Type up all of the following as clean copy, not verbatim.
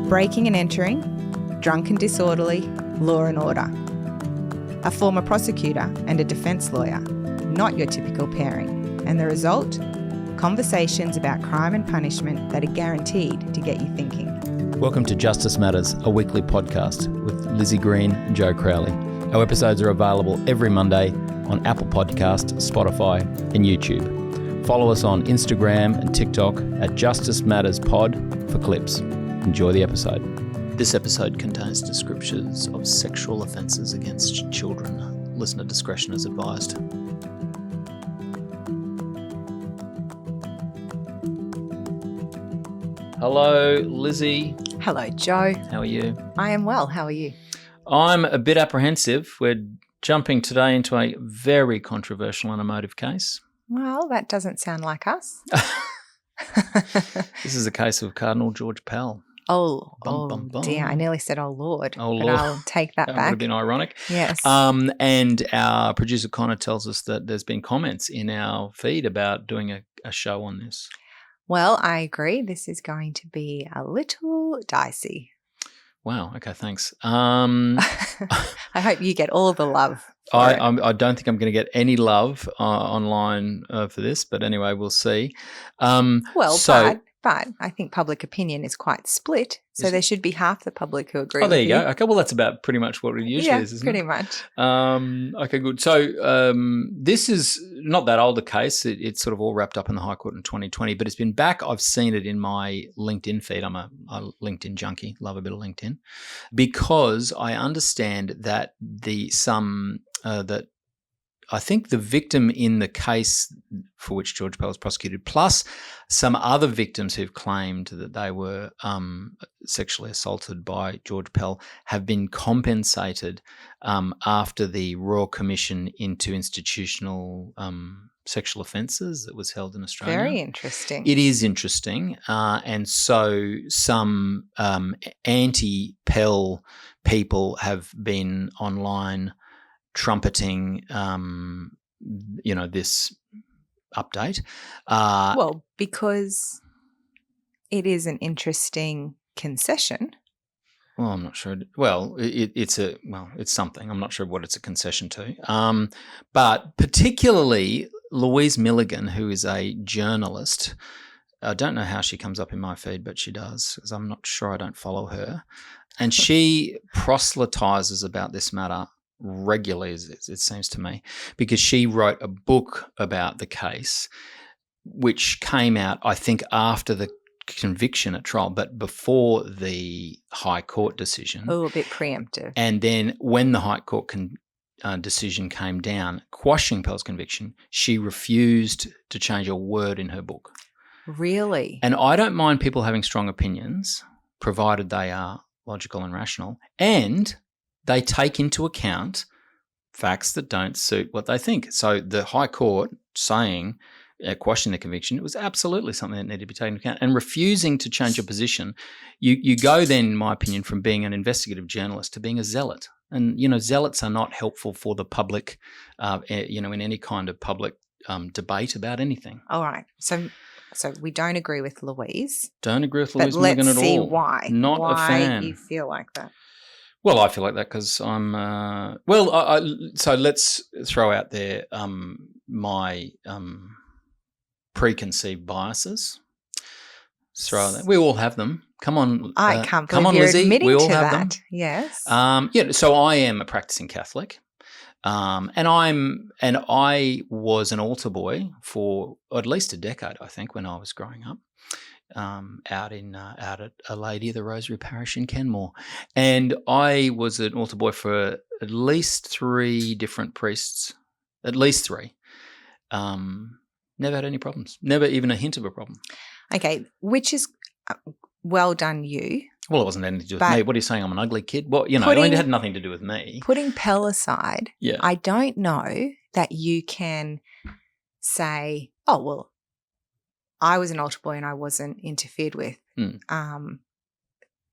breaking and entering, drunk and disorderly, law and order. A former prosecutor and a defence lawyer, not your typical pairing. And the result? Conversations about crime and punishment that are guaranteed to get you thinking. Welcome to Justice Matters, a weekly podcast with Lizzie Green and Joe Crowley. Our episodes are available every Monday on Apple Podcasts, Spotify and YouTube. Follow us on Instagram and TikTok at Justice Matters Pod for clips. Enjoy the episode. This episode contains descriptions of sexual offences against children. Listener discretion is advised. Hello, Lizzie. Hello, Joe. How are you? I am well. How are you? I'm a bit apprehensive. We're jumping today into a very controversial and emotive case. Well, that doesn't sound like us. This is a case of Cardinal George Pell. Oh, dear. I nearly said, oh, Lord. Oh, but Lord. I'll take that That back. would have been ironic. Yes. And our producer, Connor, tells us that there's been comments in our feed about doing a show on this. Well, I agree. This is going to be a little dicey. Wow. Okay, thanks. I hope you get all the love. I don't think I'm going to get any love online for this, but anyway, we'll see. But I think public opinion is quite split, so there should be half the public who agree with you. Oh, there you go. Okay, well, that's about pretty much what it usually is, isn't pretty it? much. Okay, good. So this is not that old a case. It's sort of all wrapped up in the High Court in 2020, but it's been back. I've seen it in my LinkedIn feed. I'm a LinkedIn junkie, love a bit of LinkedIn, because I understand that that I think the victim in the case for which George Pell was prosecuted, plus some other victims who've claimed that they were sexually assaulted by George Pell, have been compensated after the Royal Commission into Institutional Sexual Offences that was held in Australia. Very interesting. It is interesting. And so some anti-Pell people have been online trumpeting, this update. Well, because it is an interesting concession. Well, I'm not sure. Well, it's something. I'm not sure what it's a concession to. But particularly Louise Milligan, who is a journalist. I don't know how she comes up in my feed, but she does, because I'm not sure. I don't follow her. And she proselytizes about this matter regularly, it seems to me, because she wrote a book about the case, which came out, I think, after the conviction at trial, but before the High Court decision. Oh, a bit preemptive. And then when the High Court decision came down, quashing Pell's conviction, she refused to change a word in her book. Really? And I don't mind people having strong opinions, provided they are logical and rational, and they take into account facts that don't suit what they think. So the High Court saying, questioning the conviction, it was absolutely something that needed to be taken into account. And refusing to change your position, you go then, in my opinion, from being an investigative journalist to being a zealot. And, zealots are not helpful for the public, in any kind of public debate about anything. All right. So we don't agree with Louise. Don't agree with Louise Milligan at all. Let's see why. Not a fan. Why you feel like that. Well, I feel like that because I'm so let's throw out there my preconceived biases. Let's throw that. We all have them. Come on. I can't believe come on, you're Lizzie. admitting We all to have that. them. Yes. So I am a practicing Catholic. And I was an altar boy for at least a decade, I think, when I was growing up. Out at a Lady of the Rosary Parish in Kenmore, and I was an altar boy for at least 3 different priests, at least 3. Never had any problems, never even a hint of a problem. Okay, which is well done, you. Well, it wasn't anything to do with me. What are you saying? I'm an ugly kid? Well, it had nothing to do with me. Putting Pell aside, yeah. I don't know that you can say, oh well, I was an altar boy and I wasn't interfered with.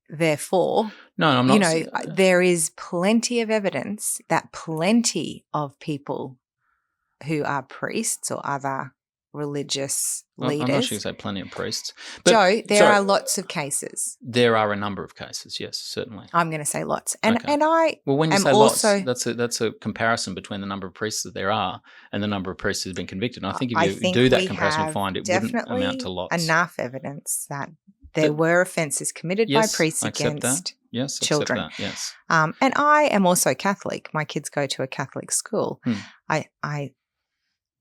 Therefore, no, I'm not. There is plenty of evidence that plenty of people who are priests or other religious I'm not sure you leaders. can say plenty of priests. Joe, there are lots of cases. There are a number of cases, yes, certainly. I'm going to say lots. And Okay. and I Well, when you am say also, lots, that's a comparison between the number of priests that there are and the number of priests who've been convicted. And I think if you do that comparison, you'll find it wouldn't amount to lots. Enough evidence that there were offences committed by priests I accept against that. Yes, children. Accept that. Yes. And I am also Catholic. My kids go to a Catholic school. I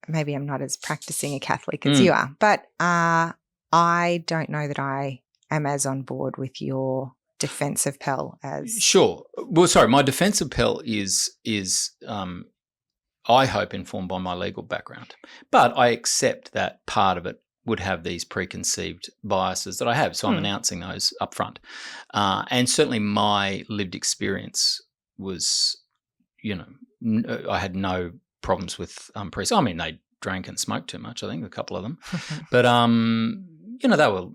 maybe I'm not as practicing a Catholic as you are, but I don't know that I am as on board with your defence of Pell as... Sure. Well, sorry, my defence of Pell is I hope informed by my legal background, but I accept that part of it would have these preconceived biases that I have, so I'm announcing those up front. And certainly my lived experience was, I had no problems with priests. I mean, they drank and smoked too much, I think, a couple of them. But, they were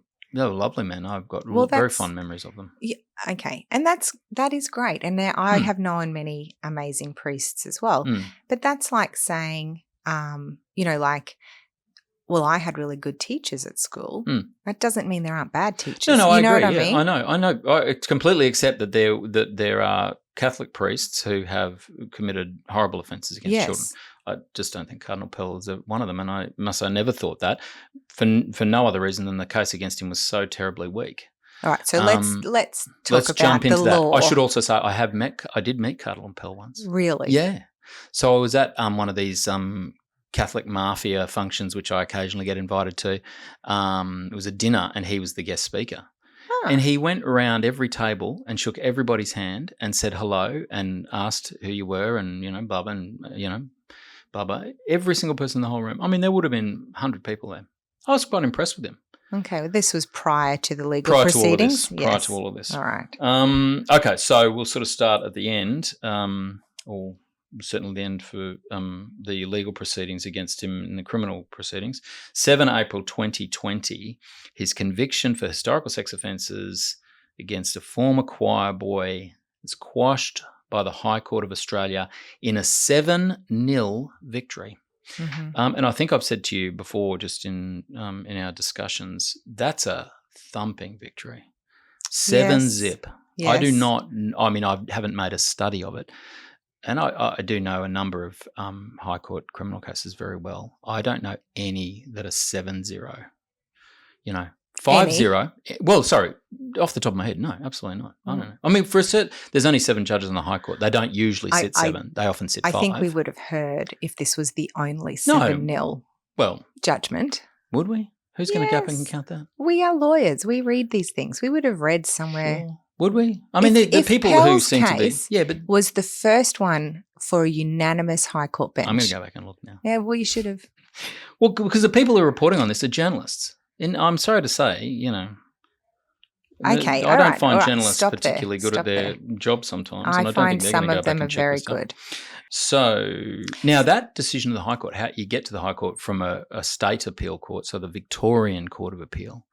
lovely men. I've got very fond memories of them. Yeah, okay. And that is great. And now I have known many amazing priests as well. But that's like saying, well, I had really good teachers at school. That doesn't mean there aren't bad teachers. No, I agree. What I mean? I know. I completely accept that there are Catholic priests who have committed horrible offences against children. I just don't think Cardinal Pell is one of them, and I never thought that for no other reason than the case against him was so terribly weak. All right, so let's talk about jump into the law. I should also say I did meet Cardinal Pell once. Really? Yeah. So I was at one of these Catholic mafia functions, which I occasionally get invited to. It was a dinner, and he was the guest speaker. And he went around every table and shook everybody's hand and said hello and asked who you were and, Bubba and, Bubba, every single person in the whole room. I mean, there would have been 100 people there. I was quite impressed with him. Okay, well, this was prior to the legal proceedings? Prior to all of this. All right. Okay, so we'll sort of start at the end, or certainly the end for the legal proceedings against him in the criminal proceedings. 7 April 2020, his conviction for historical sex offences against a former choir boy is quashed by the High Court of Australia in a 7-0 victory. And I think I've said to you before, just in our discussions, that's a thumping victory. 7-0. Yes. I do not. I mean, I haven't made a study of it. And I do know a number of High Court criminal cases very well. I don't know any that are 7-0. 5-0. Well, sorry, off the top of my head, no, absolutely not. I don't know. I mean, there's only 7 judges in the High Court. They don't usually sit 7. They often sit 5. I think we would have heard if this was the only 7-0 judgment. Would we? Who's going to go up and count that? We are lawyers. We read these things. We would have read somewhere. Sure. Would we? I mean, the people who seem to be. Yeah, but was the first one for a unanimous High Court bench. I'm going to go back and look now. Yeah, well, you should have. Well, because the people who are reporting on this are journalists. And I'm sorry to say, Okay, I don't find journalists particularly good at their job sometimes. I and I don't find think they're some going to of go them back are and check very this stuff. good. So now that decision of the High Court, how you get to the High Court from a state appeal court, so the Victorian Court of Appeal,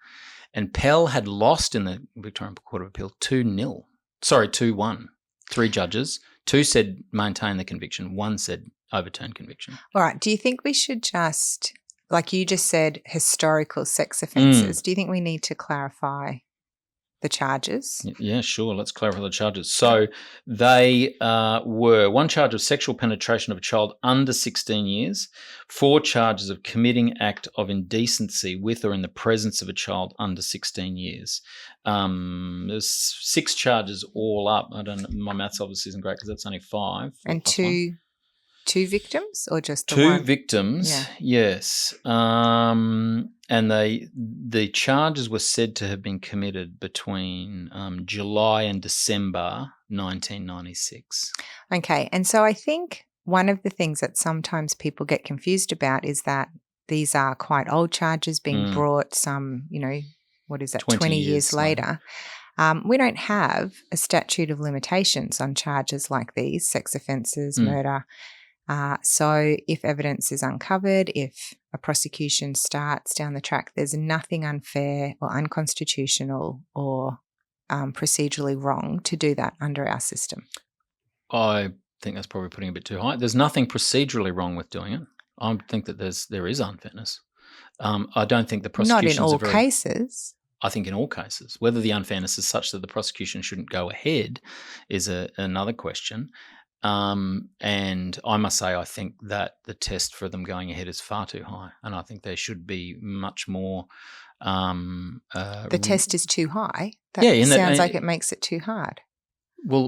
and Pell had lost in the Victorian Court of Appeal 2-1. 3 judges, 2 said maintain the conviction, 1 said overturn conviction. All right. Do you think we should just, like you just said, historical sex offences, do you think we need to clarify the charges? Yeah, sure. Let's clarify the charges. So they were 1 charge of sexual penetration of a child under 16 years, 4 charges of committing act of indecency with or in the presence of a child under 16 years. There's 6 charges all up. I don't know. My maths obviously isn't great because that's only 5. And 2 victims or just the 2 one? victims, yes. And the charges were said to have been committed between July and December 1996. Okay, and so I think one of the things that sometimes people get confused about is that these are quite old charges being brought some, 20 years later. We don't have a statute of limitations on charges like these, sex offences, murder. So if evidence is uncovered, if a prosecution starts down the track, there's nothing unfair or unconstitutional or procedurally wrong to do that under our system. I think that's probably putting it a bit too high. There's nothing procedurally wrong with doing it. I think that there is unfairness. I don't think the Not in prosecutions all are very. cases. I think in all cases, whether the unfairness is such that the prosecution shouldn't go ahead is another question. And I must say, I think that the test for them going ahead is far too high, and I think they should be much more. The test is too high. That Yeah, in that- sounds like it makes it too hard. I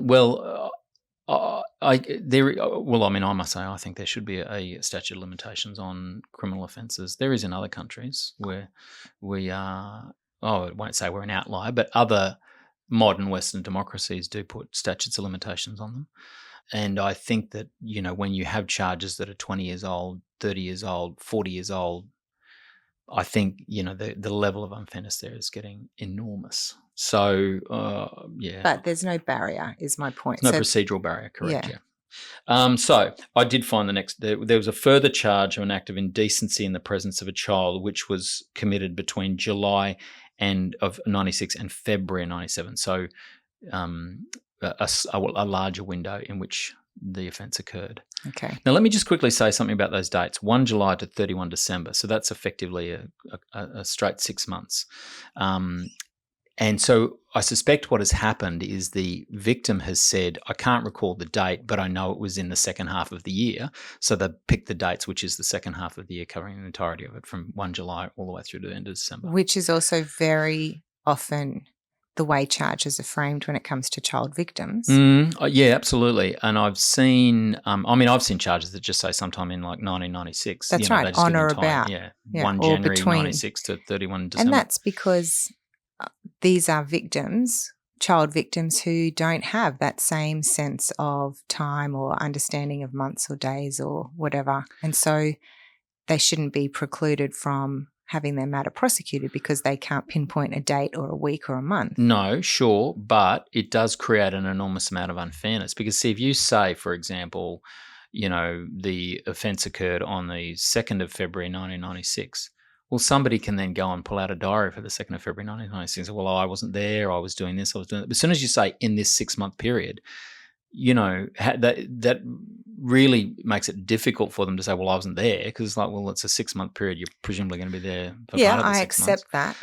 must say, I think there should be a statute of limitations on criminal offences. There is in other countries where we are. Oh, I won't say we're an outlier, but other modern Western democracies do put statutes of limitations on them. And I think that, when you have charges that are 20 years old, 30 years old, 40 years old, I think, the level of unfairness there is getting enormous. So, yeah. But there's no barrier, is my point. No procedural barrier, correct, Yeah. So I did find there was a further charge of an act of indecency in the presence of a child, which was committed between July of 96 and February 97. So a larger window in which the offence occurred. Okay. Now, let me just quickly say something about those dates, 1 July to 31 December. So that's effectively a straight 6 months. And so I suspect what has happened is the victim has said, I can't recall the date, but I know it was in the second half of the year. So they picked the dates, which is the second half of the year, covering the entirety of it from 1 July all the way through to the end of December. Which is also very often the way charges are framed when it comes to child victims. Yeah, absolutely. And I've seen, I've seen charges that just say sometime in like 1996. That's right, on or about. Yeah, 1 January 96 to 31 December. And that's because these are victims, child victims, who don't have that same sense of time or understanding of months or days or whatever. And so they shouldn't be precluded from having their matter prosecuted because they can't pinpoint a date or a week or a month. No, sure, but it does create an enormous amount of unfairness because, see, if you say, for example, the offence occurred on the 2nd of February 1996, well, somebody can then go and pull out a diary for the 2nd of February 1996 and say, well, I wasn't there, I was doing this, I was doing that. But as soon as you say in this 6-month period, that really makes it difficult for them to say, well, I wasn't there, because it's like, well, it's a 6-month period. You're presumably going to be there for part of the 6 months. Yeah, I accept that.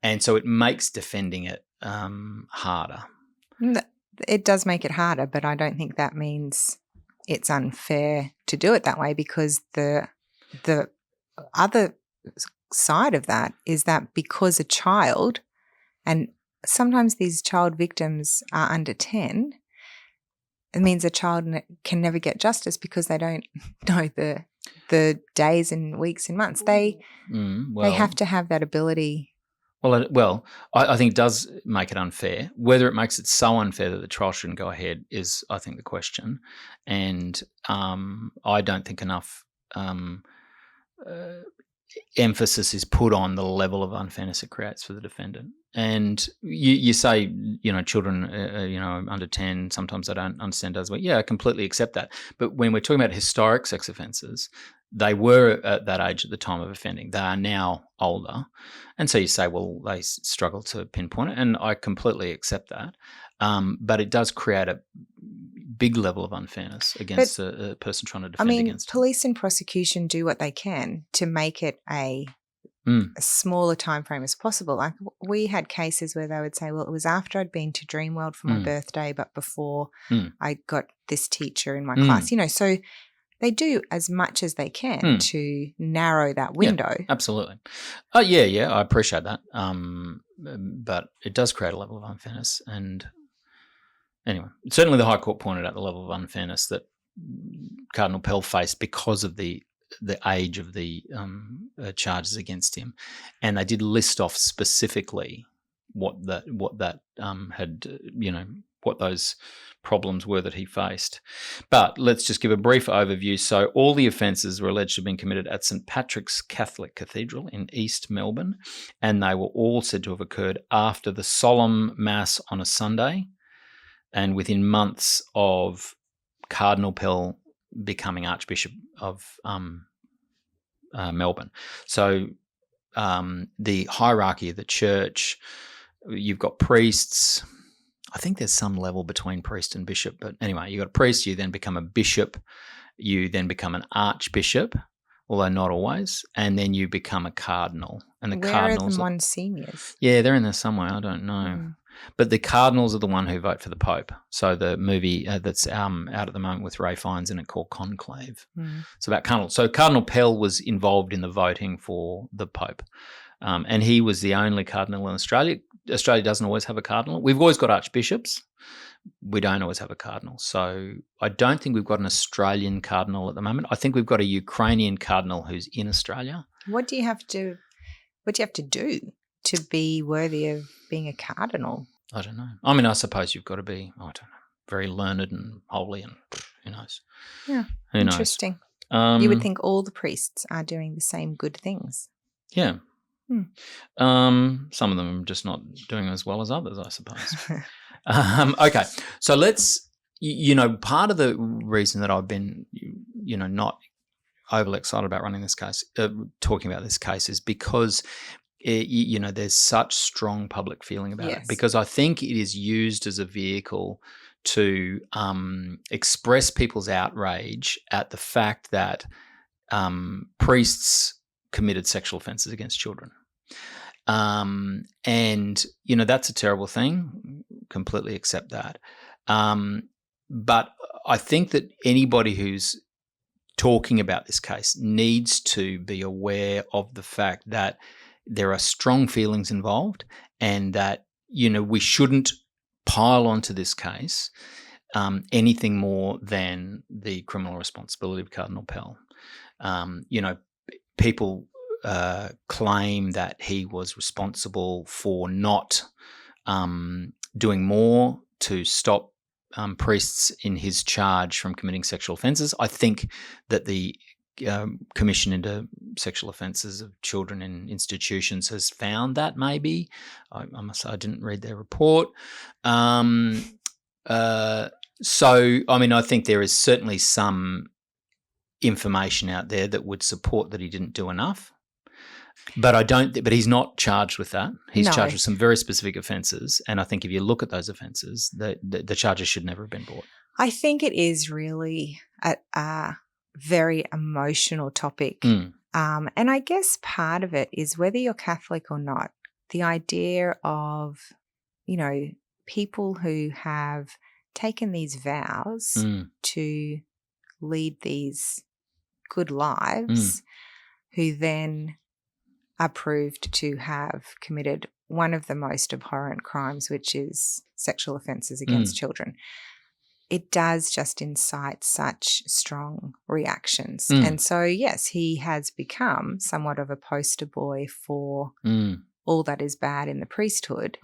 And so it makes defending it harder. It does make it harder, but I don't think that means it's unfair to do it that way, because the other side of that is that because a child, and sometimes these child victims are under 10, it means a child can never get justice because they don't know the days and weeks and months. They have to have that ability. Well, I think it does make it unfair. Whether it makes it so unfair that the trial shouldn't go ahead is, I think, the question. And I don't think enough emphasis is put on the level of unfairness it creates for the defendant. And you say, children, under 10, sometimes they don't understand as well. Yeah, I completely accept that. But when we're talking about historic sex offences, they were at that age at the time of offending. They are now older. And so you say, well, they struggle to pinpoint it. And I completely accept that. But it does create a big level of unfairness against a person trying to defend against it. Police and prosecution do what they can to make it a smaller time frame as possible. Like, we had cases where they would say, well, it was after I'd been to Dreamworld for my birthday, but before I got this teacher in my class. So they do as much as they can to narrow that window. Yeah, absolutely. Yeah, I appreciate that. But it does create a level of unfairness. And anyway, certainly the High Court pointed out the level of unfairness that Cardinal Pell faced because of the age of the charges against him, and they did list off specifically what those problems were that he faced. But let's just give a brief overview. So all the offences were alleged to have been committed at St Patrick's Catholic Cathedral in East Melbourne, and they were all said to have occurred after the solemn mass on a Sunday and within months of Cardinal Pell becoming Archbishop of Melbourne. So the hierarchy of the church, you've got priests. I think there's some level between priest and bishop, but anyway, you've got a priest, you then become a bishop, you then become an archbishop, although not always, and then you become a cardinal. And the Where cardinals are the Monsignors? Yeah, they're in there somewhere. I don't know. But the cardinals are the one who vote for the Pope. So the movie that's out at the moment with Ray Fiennes in it called Conclave. It's about Cardinal. So Cardinal Pell was involved in the voting for the Pope. And he was the only cardinal in Australia. Australia doesn't always have a cardinal. We've always got archbishops. We don't always have a cardinal. So I don't think we've got an Australian cardinal at the moment. I think we've got a Ukrainian cardinal who's in Australia. What do you have to do to be worthy of being a cardinal? I don't know. I mean, I suppose you've got to be, I don't know, very learned and holy and who knows. Yeah, who interesting. knows. You would think all the priests are doing the same good things. Yeah. Some of them are just not doing as well as others, I suppose. Okay, so let's, part of the reason that I've been, not overly excited about running this case, talking about this case, is because, there's such strong public feeling about it. Because I think it is used as a vehicle to express people's outrage at the fact that priests committed sexual offences against children. And, that's a terrible thing. Completely accept that. But I think that anybody who's talking about this case needs to be aware of the fact that there are strong feelings involved and that, we shouldn't pile onto this case anything more than the criminal responsibility of Cardinal Pell. People claim that he was responsible for not doing more to stop priests in his charge from committing sexual offences. I think that the Commission into Sexual Offences of Children in Institutions has found that maybe. I must say I didn't read their report. So, I mean, I think there is certainly some information out there that would support that he didn't do enough. But but he's not charged with that. He's charged with some very specific offences. And I think if you look at those offences, the charges should never have been brought. I think it is really a very emotional topic. And I guess part of it is whether you're Catholic or not, the idea of, people who have taken these vows to lead these good lives, who then are proved to have committed one of the most abhorrent crimes, which is sexual offences against children. It does just incite such strong reactions. And so, yes, he has become somewhat of a poster boy for all that is bad in the priesthood.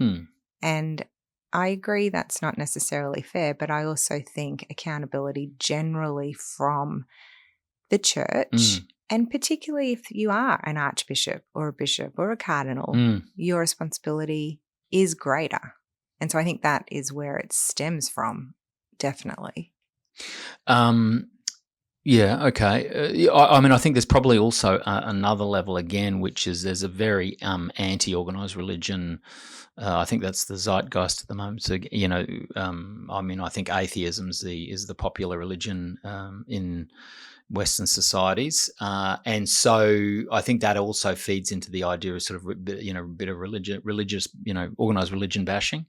And I agree that's not necessarily fair, but I also think accountability generally from the church, and particularly if you are an archbishop or a bishop or a cardinal, your responsibility is greater. And so I think that is where it stems from, definitely. Yeah, okay. I mean, I think there's probably also another level again, which is there's a very anti-organised religion. I think that's the zeitgeist at the moment. So, I mean, I think atheism is the popular religion in Western societies, and so I think that also feeds into the idea of sort of a bit of religious, organised religion bashing.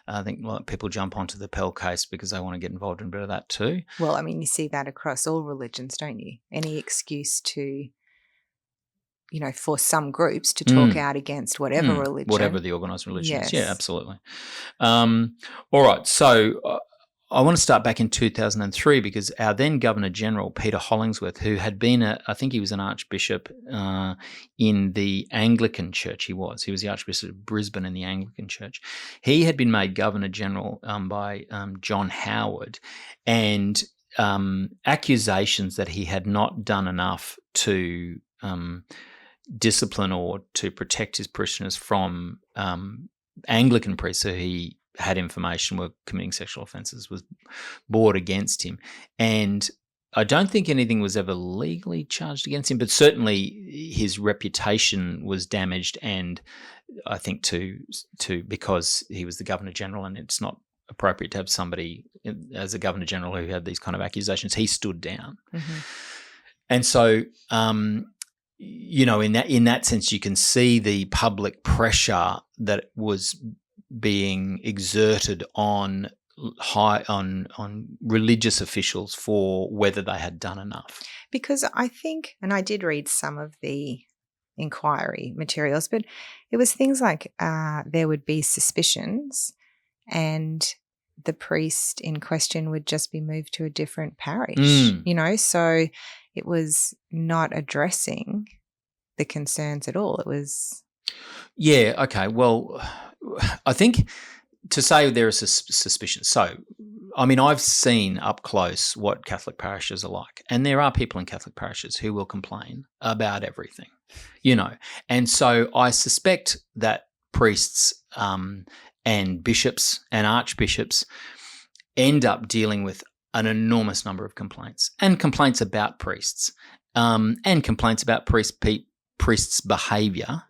I think people jump onto the Pell case because they want to get involved in a bit of that too. Well, I mean, you see that across all religions, don't you? Any excuse to, for some groups to talk out against whatever religion, whatever the organised religion is. Yes. Yeah, absolutely. All right, so. I want to start back in 2003 because our then Governor General, Peter Hollingsworth, who had been I think he was an archbishop in the Anglican Church. He was the Archbishop of Brisbane in the Anglican Church. He had been made Governor General by John Howard, and accusations that he had not done enough to discipline or to protect his parishioners from Anglican priests who he had information were committing sexual offences was brought against him. And I don't think anything was ever legally charged against him, but certainly his reputation was damaged, and I think to because he was the Governor General and it's not appropriate to have somebody as a Governor General who had these kind of accusations, he stood down. And so, in that sense, you can see the public pressure that was being exerted on religious officials for whether they had done enough. Because I think, and I did read some of the inquiry materials, but it was things like there would be suspicions and the priest in question would just be moved to a different parish, so it was not addressing the concerns at all. It was... Yeah, okay. Well, I think to say there is a suspicion. So, I mean, I've seen up close what Catholic parishes are like, and there are people in Catholic parishes who will complain about everything, And so I suspect that priests and bishops and archbishops end up dealing with an enormous number of complaints, and complaints about priests, and complaints about priests' behaviour.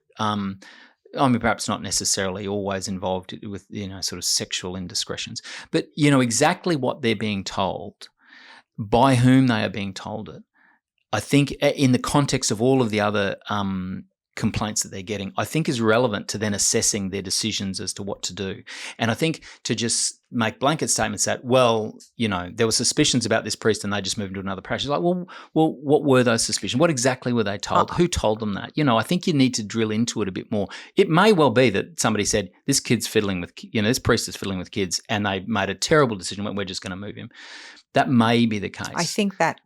Perhaps not necessarily always involved with, sort of sexual indiscretions, but, exactly what they're being told, by whom they are being told it. I think in the context of all of the other complaints that they're getting, I think is relevant to then assessing their decisions as to what to do. And I think to just make blanket statements that, there were suspicions about this priest and they just moved to another parish. It's like, well, what were those suspicions? What exactly were they told? Who told them that? I think you need to drill into it a bit more. It may well be that somebody said, this kid's fiddling with, this priest is fiddling with kids, and they made a terrible decision, we're just going to move him. That may be the case. I think that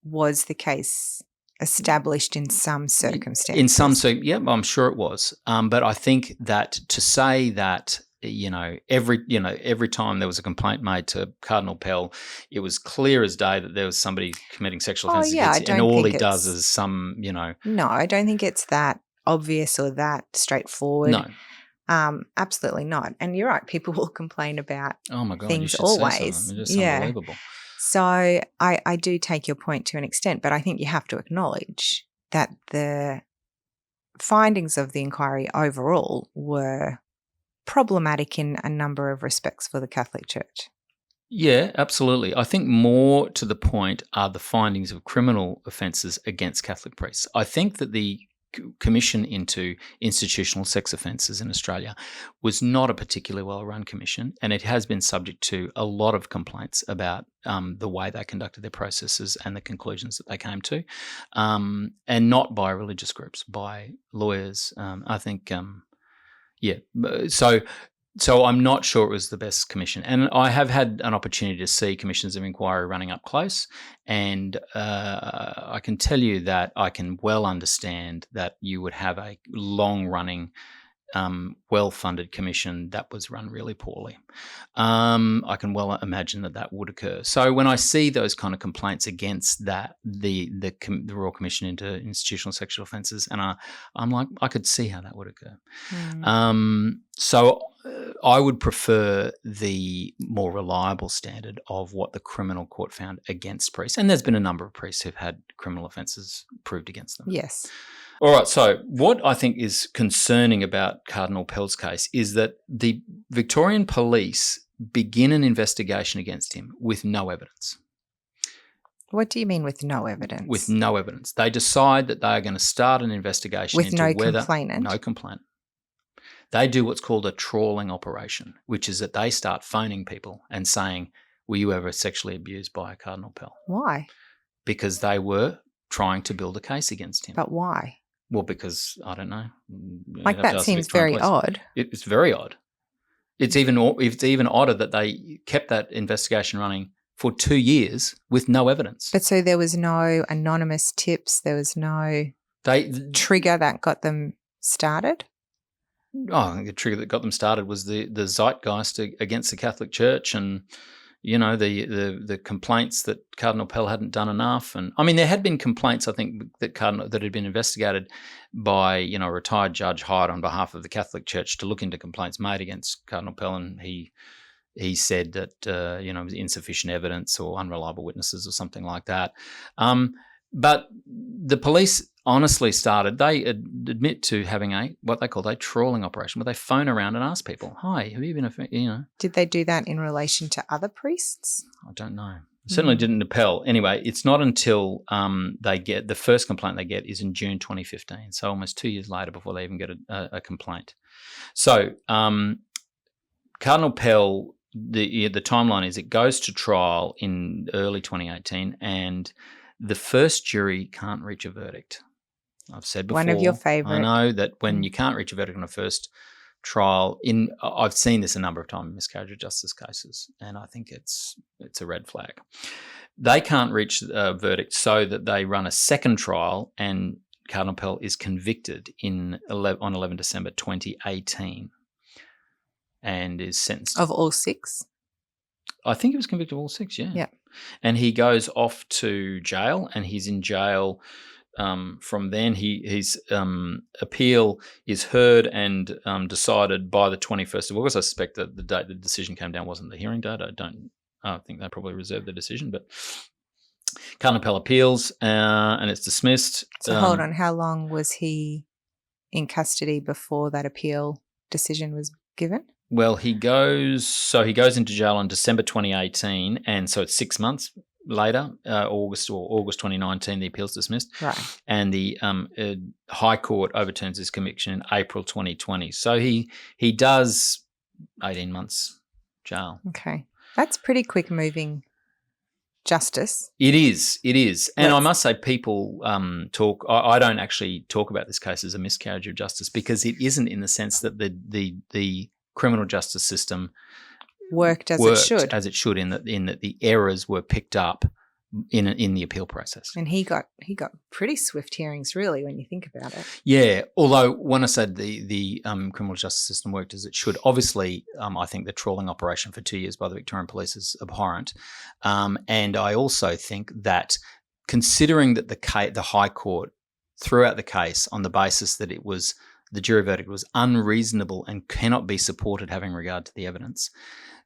was the case established in some circumstances. I'm sure it was. But I think that to say that, every time there was a complaint made to Cardinal Pell, it was clear as day that there was somebody committing sexual offences against him, and all he does is some. No, I don't think it's that obvious or that straightforward. No. Absolutely not. And you're right, people will complain about things you always. It's unbelievable. So I do take your point to an extent, but I think you have to acknowledge that the findings of the inquiry overall were problematic in a number of respects for the Catholic Church. Yeah, absolutely. I think more to the point are the findings of criminal offences against Catholic priests. I think that the Commission into Institutional Sex Offences in Australia was not a particularly well-run commission, and it has been subject to a lot of complaints about the way they conducted their processes and the conclusions that they came to, and not by religious groups, by lawyers. I think, So I'm not sure it was the best commission. And I have had an opportunity to see commissions of inquiry running up close, and I can tell you that I can well understand that you would have a long-running, well-funded commission that was run really poorly. I can well imagine that would occur. So when I see those kind of complaints against that, the Royal Commission into Institutional Sexual Offences, and I'm like, I could see how that would occur. So I would prefer the more reliable standard of what the criminal court found against priests. And there's been a number of priests who've had criminal offences proved against them. Yes. All right, so what I think is concerning about Cardinal Pell's case is that the Victorian police begin an investigation against him with no evidence. What do you mean with no evidence? With no evidence. They decide that they are going to start an investigation into whether... No complainant. They do what's called a trawling operation, which is that they start phoning people and saying, were you ever sexually abused by Cardinal Pell? Why? Because they were trying to build a case against him. But why? Well, because, I don't know. Like, that seems very odd. It's very odd. It's even odder that they kept that investigation running for 2 years with no evidence. But so there was no anonymous tips, there was no trigger that got them started? I think the trigger that got them started was the zeitgeist against the Catholic Church, and the complaints that Cardinal Pell hadn't done enough. And I mean, there had been complaints, I think, that had been investigated by a retired judge hired on behalf of the Catholic Church to look into complaints made against Cardinal Pell, and he said that it was insufficient evidence or unreliable witnesses or something like that. But the police honestly started, they admit to having what they called a trawling operation, where they phone around and ask people, hi, have you been, Did they do that in relation to other priests? I don't know. Certainly didn't in Pell. Anyway, it's not until they get the first complaint they get is in June 2015, so almost 2 years later before they even get a complaint. So Cardinal Pell, the timeline is it goes to trial in early 2018, and the first jury can't reach a verdict. I've said before. One of your favourite. I know that when you can't reach a verdict on a first trial, I've seen this a number of times in miscarriage of justice cases, and I think it's a red flag. They can't reach a verdict, so that they run a second trial, and Cardinal Pell is convicted on 11 December 2018 and is sentenced. Of all 6? I think he was convicted of all 6, yeah. Yeah. And he goes off to jail, and he's in jail. From then, his appeal is heard and decided by the 21st of August. I suspect that the date the decision came down wasn't the hearing date. I think they probably reserved the decision, but Cardinal Pell appeals and it's dismissed. So hold on, how long was he in custody before that appeal decision was given? Well, he goes into jail in December 2018, and so it's 6 months later, August 2019, the appeal's dismissed. Right. And the High Court overturns his conviction in April 2020. So he does 18 months jail. Okay. That's pretty quick moving justice. It is. And I must say, people talk. I don't actually talk about this case as a miscarriage of justice, because it isn't, in the sense that the criminal justice system worked as it should, in that the errors were picked up in the appeal process. And he got pretty swift hearings, really, when you think about it. Yeah, although when I said the criminal justice system worked as it should, obviously I think the trawling operation for 2 years by the Victorian Police is abhorrent, and I also think that, considering that the High Court threw out the case on the basis that the jury verdict was unreasonable and cannot be supported having regard to the evidence,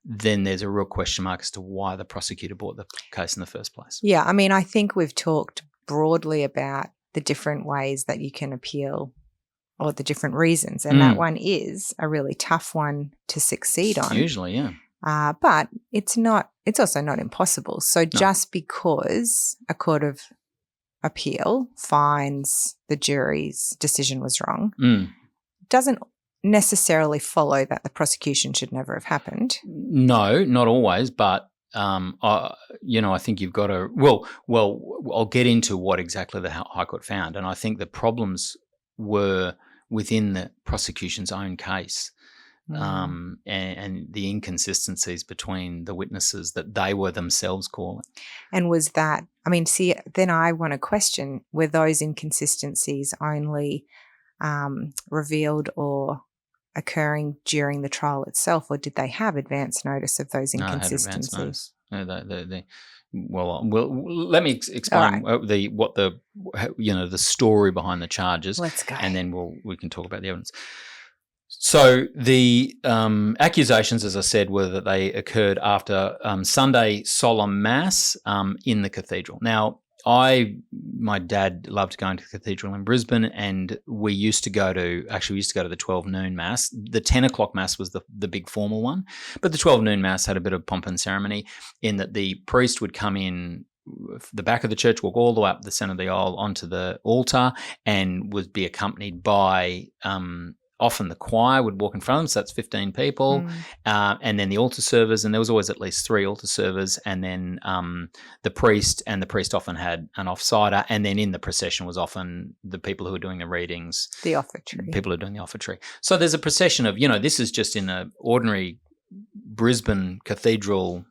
then there's a real question mark as to why the prosecutor brought the case in the first place. Yeah, I mean, I think we've talked broadly about the different ways that you can appeal, or the different reasons, and that one is a really tough one to succeed on. Usually, yeah. But it's also not impossible. So just because a court of appeal finds the jury's decision was wrong doesn't necessarily follow that the prosecution should never have happened. No, not always, but I think you've got to. Well, I'll get into what exactly the High Court found, and I think the problems were within the prosecution's own case, and the inconsistencies between the witnesses that they were themselves calling. And was that? I mean, see, then I want to question: were those inconsistencies only revealed or occurring during the trial itself, or did they have advance notice of those inconsistencies? No, advance notice. Well, let me explain the story behind the charges. Let's go, and then we can talk about the evidence. So the accusations, as I said, were that they occurred after Sunday solemn mass in the cathedral. Now, my dad loved going to the cathedral in Brisbane, and we used to go to the 12 noon mass. The 10 o'clock mass was the big formal one, but the 12 noon mass had a bit of pomp and ceremony, in that the priest would come in the back of the church, walk all the way up the centre of the aisle onto the altar, and would be accompanied by often the choir would walk in front of them, so that's 15 people, and then the altar servers, and there was always at least 3 altar servers, and then the priest often had an offsider, and then in the procession was often the people who were doing the readings, the offertory. People who are doing the offertory. So there's a procession of, this is just in an ordinary Brisbane cathedral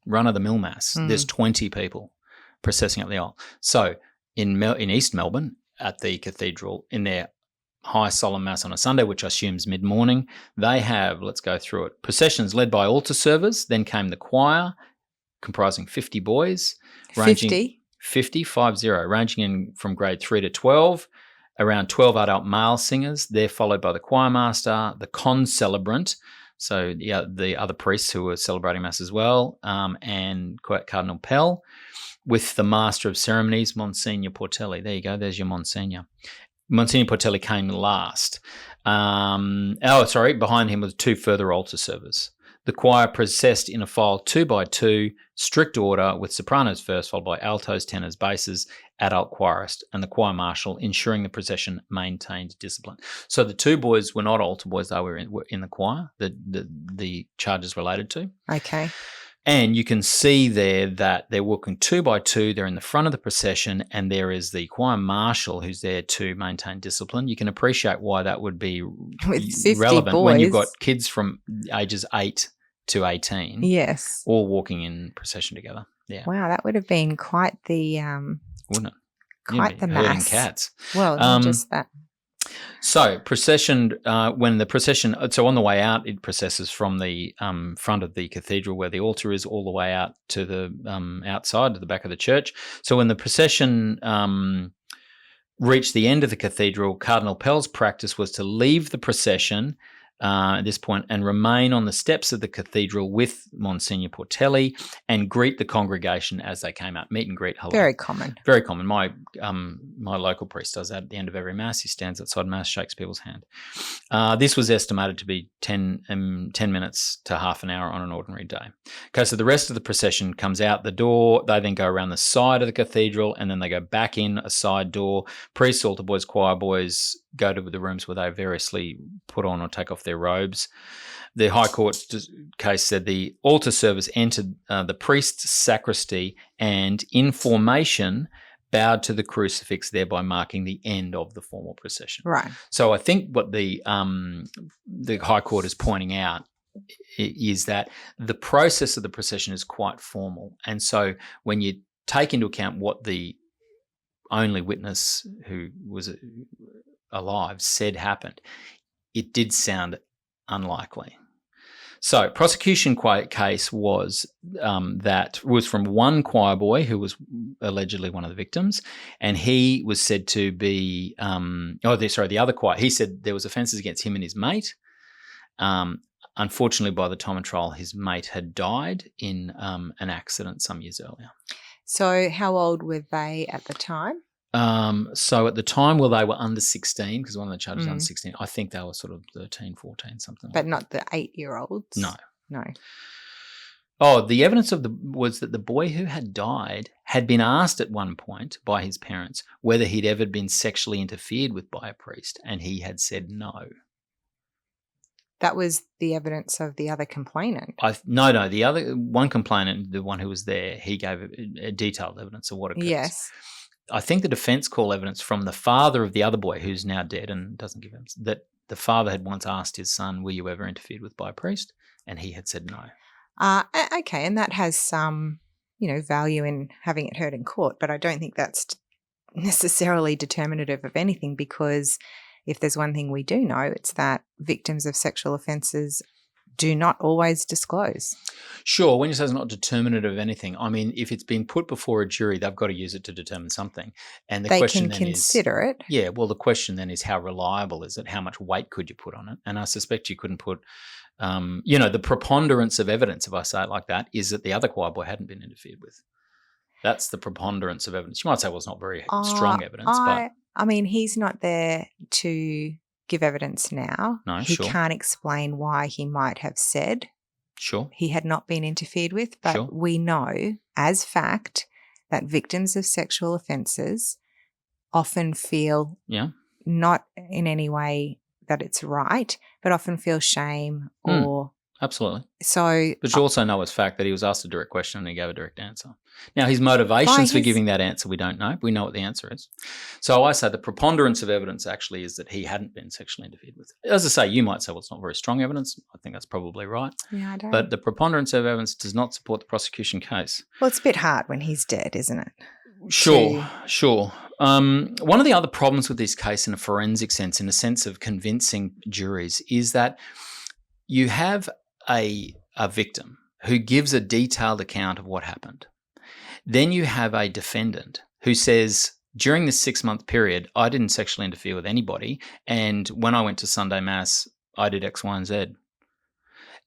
run-of-the-mill mass. There's 20 people processing up the aisle. So in East Melbourne, at the cathedral, in their high solemn mass on a Sunday, which I assume is mid-morning, they have, let's go through it, processions led by altar servers, then came the choir, comprising 50 boys. 50, ranging in from grade 3 to 12, around 12 adult male singers. They're followed by the choir master, the concelebrant, so the other priests who were celebrating mass as well, and Cardinal Pell, with the master of ceremonies, Monsignor Portelli. There you go, there's your Monsignor. Monsignor Portelli came last. Behind him was 2 further altar servers. The choir processed in a file 2x2, strict order, with sopranos first, followed by altos, tenors, basses, adult choirist, and the choir marshal, ensuring the procession maintained discipline. So the two boys were not altar boys; they were in the choir that the charges related to. Okay. And you can see there that they're walking 2x2. They're in the front of the procession, and there is the choir marshal who's there to maintain discipline. You can appreciate why that would be With 50 relevant boys. when you've got kids from ages 8 to 18, Yes. all walking in procession together. Yeah, Wow, that would have been quite the wouldn't it? quite the Herding mass. cats. Well, not just that. So procession, when the procession, so on the way out, it processes from the front of the cathedral where the altar is all the way out to the outside, to the back of the church. So when the procession reached the end of the cathedral, Cardinal Pell's practice was to leave the procession at this point and remain on the steps of the cathedral with Monsignor Portelli and greet the congregation as they came out. Meet and greet, hello. Very common. Very common. My local priest does that at the end of every Mass. He stands outside Mass, shakes people's hand. This was estimated to be 10 minutes to half an hour on an ordinary day. Okay, so the rest of the procession comes out the door. They then go around the side of the cathedral, and then they go back in a side door. Priests, altar boys, choir boys go to the rooms where they variously put on or take off their robes. The High Court case said the altar service entered the priest's sacristy and, in formation, bowed to the crucifix, thereby marking the end of the formal procession. Right. So I think what the High Court is pointing out is that the process of the procession is quite formal. And so when you take into account what the only witness who was alive said happened, it did sound unlikely. So prosecution case was that was from one choir boy who was allegedly one of the victims, and he was said to be the other choir. He said there was offences against him and his mate. Unfortunately, by the time of trial, his mate had died in an accident some years earlier. So how old were they at the time? So at the time, they were under 16 because one of the charges was under 16. I think they were sort of 13, 14, something but like that. But not the 8-year-olds? No. No. Oh, the evidence was that the boy who had died had been asked at one point by his parents whether he'd ever been sexually interfered with by a priest, and he had said no. That was the evidence of the other complainant? No. The other one complainant, the one who was there, he gave a detailed evidence of what occurred. Yes. I think the defence call evidence from the father of the other boy, who's now dead and doesn't give evidence, that the father had once asked his son, were you ever interfered with by a priest? And he had said no. Okay, and that has some, value in having it heard in court, but I don't think that's necessarily determinative of anything, because if there's one thing we do know, it's that victims of sexual offences do not always disclose. Sure, when you say it's not determinative of anything, I mean, if it's been put before a jury, they've got to use it to determine something. And they can consider it. Yeah, well, the question then is how reliable is it? How much weight could you put on it? And I suspect you couldn't put, the preponderance of evidence, if I say it like that, is that the other choir boy hadn't been interfered with. That's the preponderance of evidence. You might say, well, it's not very strong evidence. But I mean, he's not there to give evidence now. No, he sure. can't explain why he might have said he had not been interfered with, but we know as fact that victims of sexual offences often feel not in any way that it's right, but often feel shame or... Absolutely. So, but you also know as fact that he was asked a direct question and he gave a direct answer. Now, his motivations for giving that answer, we don't know. We know what the answer is. So I say the preponderance of evidence actually is that he hadn't been sexually interfered with. As I say, you might say, well, it's not very strong evidence. I think that's probably right. Yeah, I don't. But the preponderance of evidence does not support the prosecution case. Well, it's a bit hard when he's dead, isn't it? Sure. One of the other problems with this case in a forensic sense, in a sense of convincing juries, is that you have a victim who gives a detailed account of what happened. Then you have a defendant who says, during this 6-month period, I didn't sexually interfere with anybody, and when I went to Sunday Mass, I did X, Y, and Z.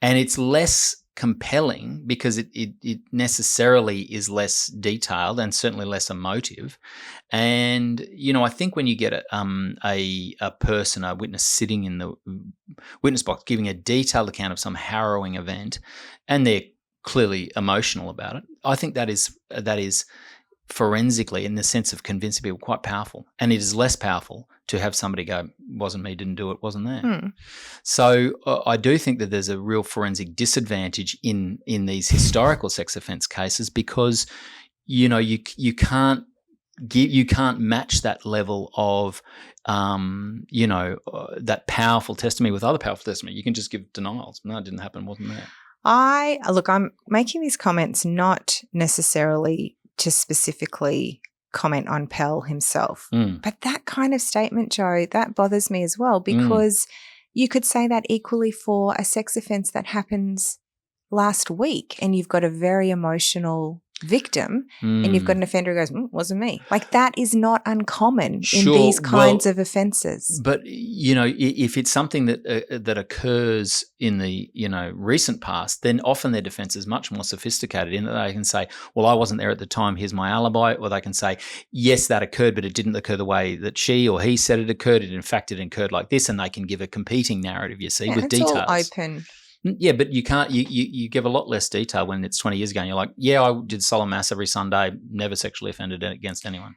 And it's less compelling because it necessarily is less detailed and certainly less emotive. And, I think when you get a person, a witness sitting in the witness box giving a detailed account of some harrowing event and they're clearly emotional about it, I think that is forensically, in the sense of convincing people, quite powerful. And it is less powerful to have somebody go, wasn't me, didn't do it, wasn't there. So I do think that there's a real forensic disadvantage in these historical sex offence cases because, you can't match that level of, that powerful testimony with other powerful testimony. You can just give denials. No, it didn't happen, wasn't there. I'm making these comments not necessarily to specifically comment on Pell himself. But that kind of statement, Joe, that bothers me as well because you could say that equally for a sex offence that happens last week and you've got a very emotional victim and you've got an offender who goes, wasn't me. Like that is not uncommon in these kinds of offences. But, if it's something that occurs in the, recent past, then often their defence is much more sophisticated in that they can say, well, I wasn't there at the time, here's my alibi. Or they can say, yes, that occurred, but it didn't occur the way that she or he said it occurred. In fact, it occurred like this. And they can give a competing narrative, with it's details. All open. Yeah, but you can't. You give a lot less detail when it's 20 years ago. And you're like, yeah, I did solemn mass every Sunday, never sexually offended against anyone.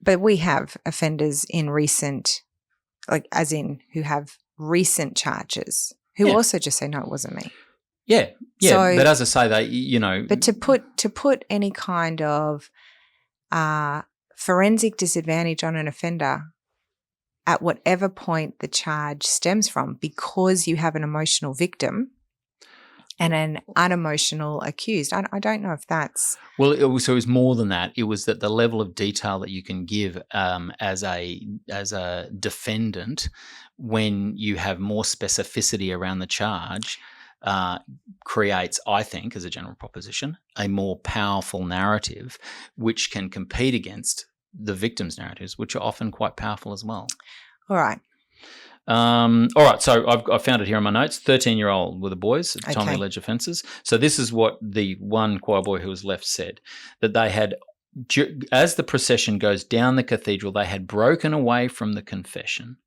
But we have offenders in recent, who have recent charges, who also just say, no, it wasn't me. Yeah. So, but as I say, they, But to put any kind of forensic disadvantage on an offender at whatever point the charge stems from, because you have an emotional victim and an unemotional accused. I don't know if that's... Well, it was more than that. It was that the level of detail that you can give as a defendant when you have more specificity around the charge creates, I think, as a general proposition, a more powerful narrative which can compete against the victim's narratives, which are often quite powerful as well. All right. All right, so I've found it here in my notes. 13-year-old were the boys at the time of the alleged offences. So this is what the one choir boy who was left said, that they had, as the procession goes down the cathedral, they had broken away from the confession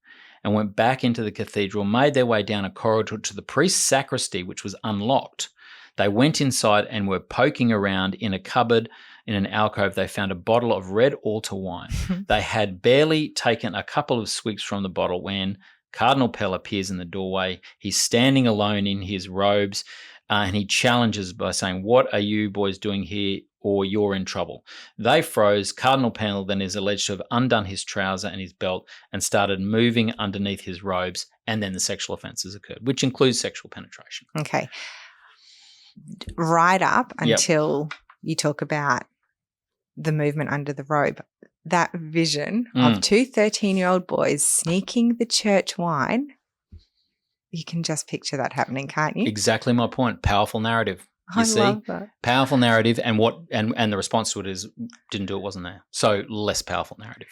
and went back into the cathedral, made their way down a corridor to the priest's sacristy, which was unlocked. They went inside and were poking around in a cupboard. In an alcove, they found a bottle of red altar wine. They had barely taken a couple of swigs from the bottle when Cardinal Pell appears in the doorway. He's standing alone in his robes, and he challenges by saying, "What are you boys doing here, or you're in trouble?" They froze. Cardinal Pell then is alleged to have undone his trouser and his belt and started moving underneath his robes, and then the sexual offences occurred, which includes sexual penetration. Okay. Right up until you talk about the movement under the robe. That vision of two 13-year-old boys sneaking the church wine, you can just picture that happening, can't you? Exactly my point. Powerful narrative. I love that. Powerful narrative, and the response to it is didn't do it, wasn't there. So less powerful narrative.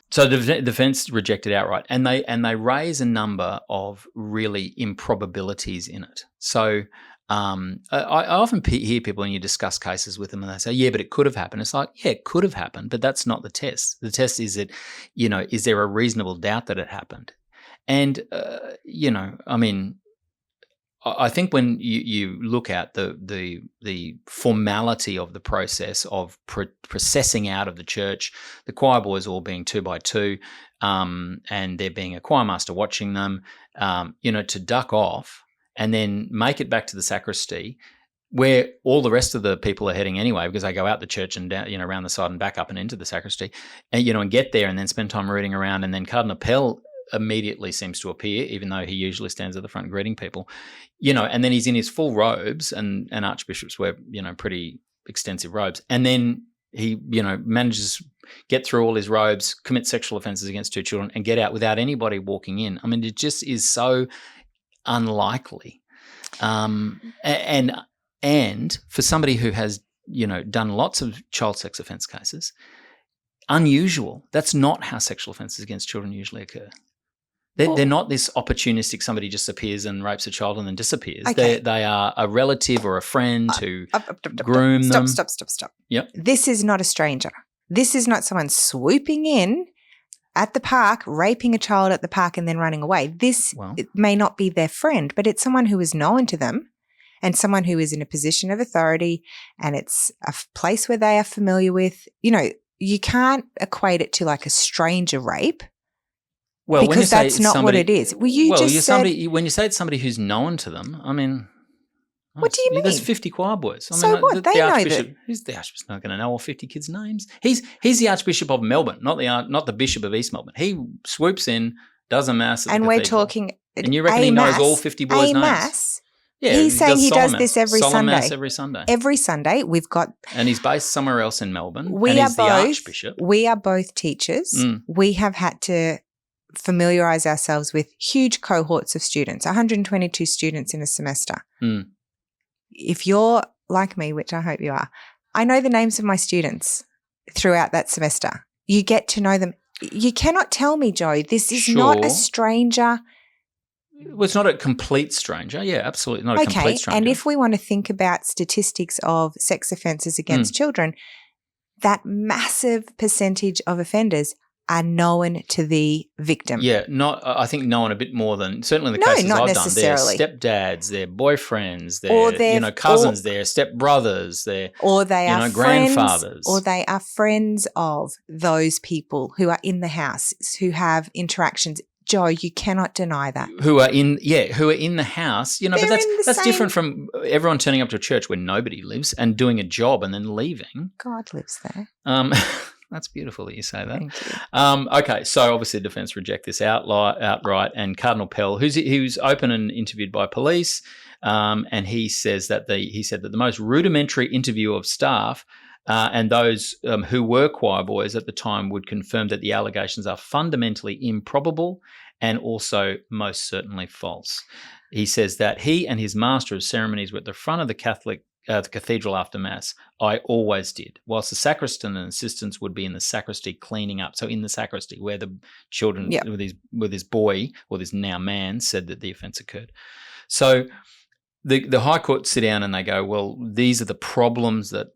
So the defense rejected outright, and they raise a number of really improbabilities in it. So I often hear people when you discuss cases with them and they say, yeah, but it could have happened. It's like, yeah, it could have happened, but that's not the test. The test is that, is there a reasonable doubt that it happened? And, I think when you look at the formality of the process of processing out of the church, the choir boys all being 2 by 2, and there being a choir master watching them, to duck off and then make it back to the sacristy where all the rest of the people are heading anyway, because they go out the church and down, around the side and back up and into the sacristy, and and get there and then spend time rooting around, and then Cardinal Pell immediately seems to appear, even though he usually stands at the front greeting people, and then he's in his full robes, and archbishops wear, pretty extensive robes. And then he, manages to get through all his robes, commit sexual offences against 2 children and get out without anybody walking in. I mean, it just is so unlikely. And for somebody who has, done lots of child sex offence cases, unusual. That's not how sexual offences against children usually occur. They're not this opportunistic somebody just appears and rapes a child and then disappears. Okay. They are a relative or a friend who groom them. Stop. Yep. This is not a stranger. This is not someone swooping in at the park, raping a child at the park and then running away. It may not be their friend, but it's someone who is known to them and someone who is in a position of authority, and it's a place where they are familiar with. You can't equate it to like a stranger rape. Well, because that's not what it is. Well, when you say it's somebody who's known to them, I mean, what do you mean? There's 50 choir boys. So what? They know that. Who's the Archbishop's not going to know all 50 kids' names? He's the Archbishop of Melbourne, not the Bishop of East Melbourne. He swoops in, does a mass at the cathedral. We're talking. And you reckon he knows all 50 boys' names? Mass. Yeah, he's saying he does this every Solemn Sunday. Mass every Sunday. Every Sunday, we've got. And he's based somewhere else in Melbourne. He's the Archbishop. We are both teachers. We have had to familiarize ourselves with huge cohorts of students, 122 students in a semester. If you're like me, which I hope you are, I know the names of my students throughout that semester. You get to know them. You cannot tell me, Joe, this is not a stranger. Well, it's not a complete stranger. Yeah, absolutely not a complete stranger. And if we want to think about statistics of sex offences against children, that massive percentage of offenders are known to the victim. Yeah, I think known a bit more than certainly in the cases I've done. Their stepdads, their boyfriends, their cousins, their stepbrothers, their grandfathers, or they are friends of those people who are in the house, who have interactions. Joe, you cannot deny that. Who are in the house, but that's different from everyone turning up to a church where nobody lives and doing a job and then leaving. God lives there. That's beautiful that you say that. Thank you. Okay, so obviously the defence reject this outright, and Cardinal Pell, who's open and interviewed by police, and he said that the most rudimentary interview of staff and those who were choir boys at the time would confirm that the allegations are fundamentally improbable and also most certainly false. He says that he and his master of ceremonies were at the front of the cathedral after Mass. I always did, whilst the sacristan and assistants would be in the sacristy cleaning up. So in the sacristy where the children with his boy or this now man said that the offence occurred. So the High Court sit down and they go, well, these are the problems that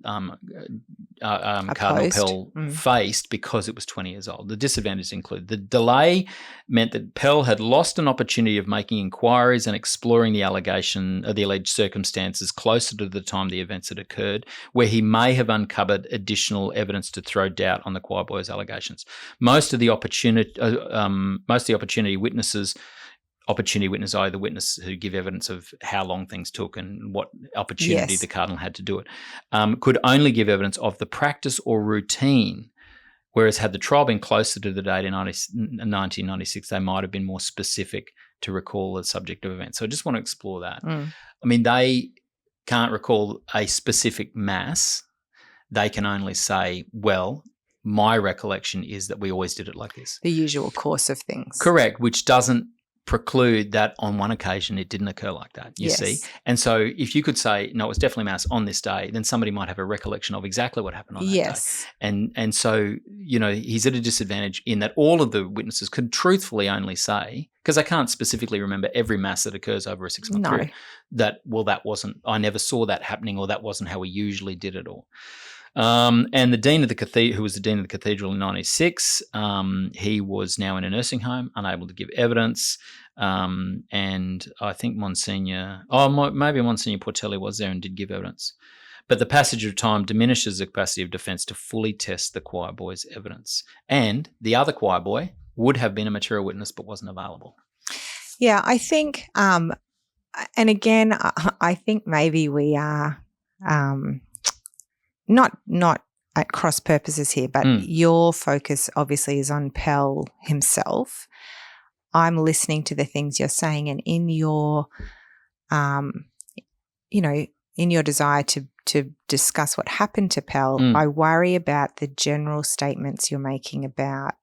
Cardinal Pell faced because it was 20 years old. The disadvantages include the delay meant that Pell had lost an opportunity of making inquiries and exploring the alleged circumstances closer to the time the events had occurred, where he may have uncovered additional evidence to throw doubt on the choir boys' allegations. Most of the opportunity witnesses, i.e. the witness who give evidence of how long things took and what opportunity the Cardinal had to do it, could only give evidence of the practice or routine, whereas had the trial been closer to the date in 1996, they might have been more specific to recall the subject of events. So I just want to explore that. I mean, they can't recall a specific mass. They can only say, well, my recollection is that we always did it like this. The usual course of things. Correct, which doesn't preclude that on one occasion it didn't occur like that, you see. And so if you could say, no, it was definitely Mass on this day, then somebody might have a recollection of exactly what happened on that day. And so, he's at a disadvantage in that all of the witnesses could truthfully only say, because they can't specifically remember every Mass that occurs over a 6-month period, that wasn't, I never saw that happening, or that wasn't how we usually did it all. And the dean of the cathedral, who was the dean of the cathedral in 1996, he was now in a nursing home, unable to give evidence. And I think Monsignor Portelli was there and did give evidence. But the passage of time diminishes the capacity of defence to fully test the choir boy's evidence. And the other choir boy would have been a material witness but wasn't available. Yeah, I think, and again, I think maybe we are not at cross purposes here, but your focus obviously is on Pell himself. I'm listening to the things you're saying, and in your, in your desire to discuss what happened to Pell, I worry about the general statements you're making about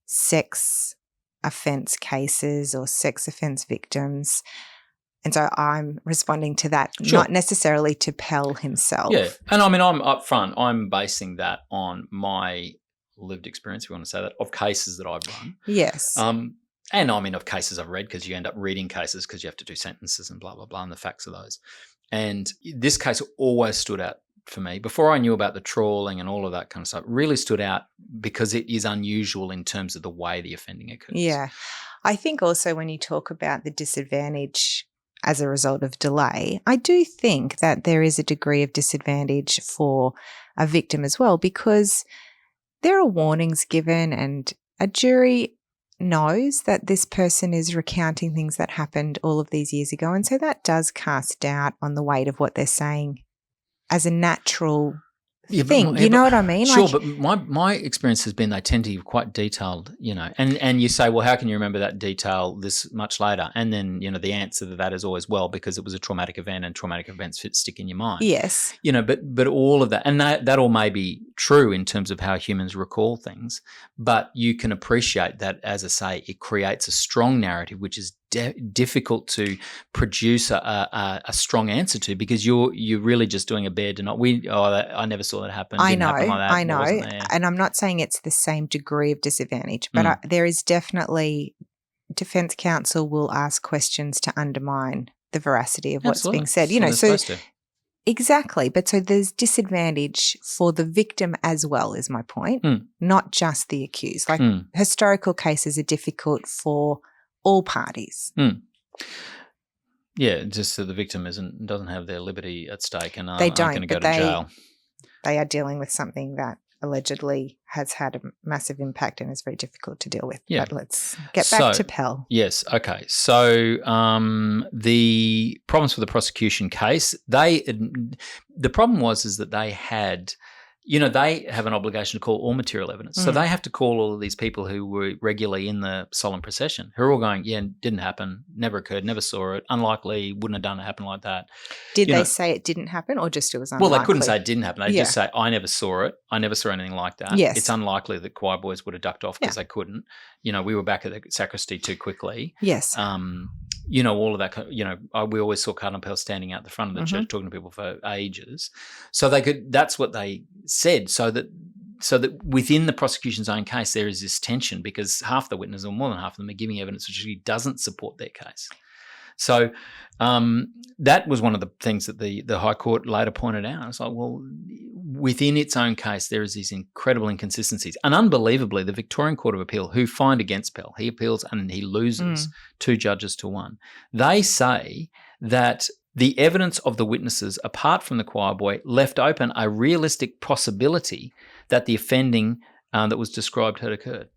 sex offence cases or sex offence victims. And so I'm responding to that, not necessarily to Pell himself. Yeah. And I mean, I'm upfront. I'm basing that on my lived experience, if you want to say that, of cases that I've run. Yes. And I mean, of cases I've read, because you end up reading cases because you have to do sentences and blah, blah, blah, and the facts of those. And this case always stood out for me. Before I knew about the trawling and all of that kind of stuff, it really stood out because it is unusual in terms of the way the offending occurs. Yeah. I think also when you talk about the disadvantage as a result of delay, I do think that there is a degree of disadvantage for a victim as well, because there are warnings given and a jury knows that this person is recounting things that happened all of these years ago. And so that does cast doubt on the weight of what they're saying as a natural thing. You know what I mean? Sure, but my experience has been they tend to be quite detailed, and you say, well, how can you remember that detail this much later? And then, the answer to that is always, well, because it was a traumatic event and traumatic events stick in your mind. Yes. But all of that, and that all may be true in terms of how humans recall things, but you can appreciate that, as I say, it creates a strong narrative, which is difficult to produce a strong answer to, because you're really just doing a bare denial. I never saw that happen. I Didn't know, happen like that. I know. Wasn't there. And I'm not saying it's the same degree of disadvantage, but there is definitely, defense counsel will ask questions to undermine the veracity of what's being said. Exactly. But so there's disadvantage for the victim as well, is my point, not just the accused. Like historical cases are difficult for all parties. Yeah, just so the victim doesn't have their liberty at stake and they aren't going to go to jail. They are dealing with something that allegedly has had a massive impact and is very difficult to deal with. Yeah. But let's get back to Pell. Yes, okay. So the problems for the prosecution case, the problem was that they had, they have an obligation to call all material evidence. So they have to call all of these people who were regularly in the solemn procession, who are all going, yeah, didn't happen, never occurred, never saw it, unlikely, wouldn't have done it happen like that. Did they say it didn't happen, or just it was unlikely? Well, they couldn't say it didn't happen. They just say, I never saw it. I never saw anything like that. Yes. It's unlikely that choir boys would have ducked off because they couldn't. We were back at the sacristy too quickly. Yes. All of that, we always saw Cardinal Pell standing out the front of the church talking to people for ages. So that's what they said, so that within the prosecution's own case, there is this tension, because half the witnesses, or more than half of them, are giving evidence which really doesn't support their case. So that was one of the things that the High Court later pointed out. It's like, well, within its own case, there is these incredible inconsistencies. And unbelievably, the Victorian Court of Appeal, who find against Pell, he appeals and he loses 2 judges to 1. They say that the evidence of the witnesses, apart from the choir boy, left open a realistic possibility that the offending that was described had occurred.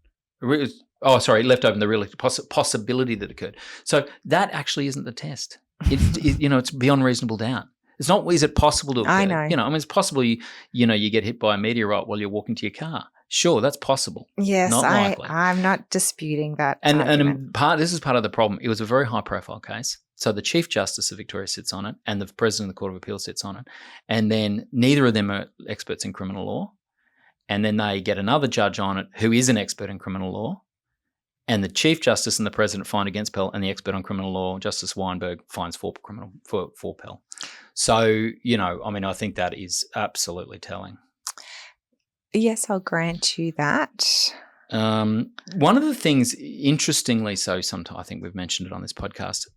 Left open the realistic possibility that occurred. So that actually isn't the test. It's beyond reasonable doubt. It's not, is it possible to occur? I know. It's possible you get hit by a meteorite while you're walking to your car. Sure, that's possible. Yes, not likely. I'm not disputing that. And this is part of the problem. It was a very high-profile case. So the Chief Justice of Victoria sits on it, and the President of the Court of Appeal sits on it. And then neither of them are experts in criminal law. And then they get another judge on it who is an expert in criminal law. And the Chief Justice and the President find against Pell, and the expert on criminal law, Justice Weinberg, finds for Pell. So, I think that is absolutely telling. Yes, I'll grant you that. One of the things, interestingly so, sometimes I think we've mentioned it on this podcast,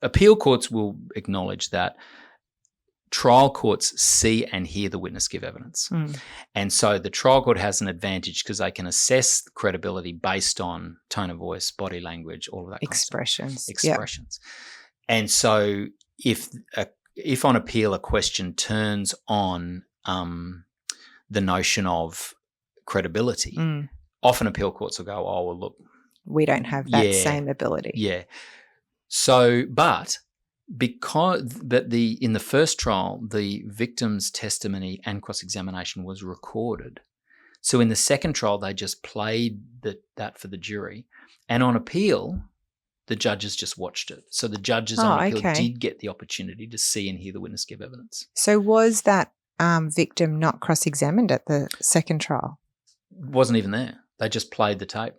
appeal courts will acknowledge that trial courts see and hear the witness give evidence. And so the trial court has an advantage because they can assess the credibility based on tone of voice, body language, all of that expressions. Expressions. Yep. And so if on appeal a question turns on the notion of credibility, often appeal courts will go, oh, well, look, we don't have that same ability. Yeah. So, but in the first trial, the victim's testimony and cross-examination was recorded. So in the second trial, they just played that for the jury. And on appeal, the judges just watched it. So the judges on appeal did get the opportunity to see and hear the witness give evidence. So was that victim not cross-examined at the second trial? Wasn't even there. They just played the tape.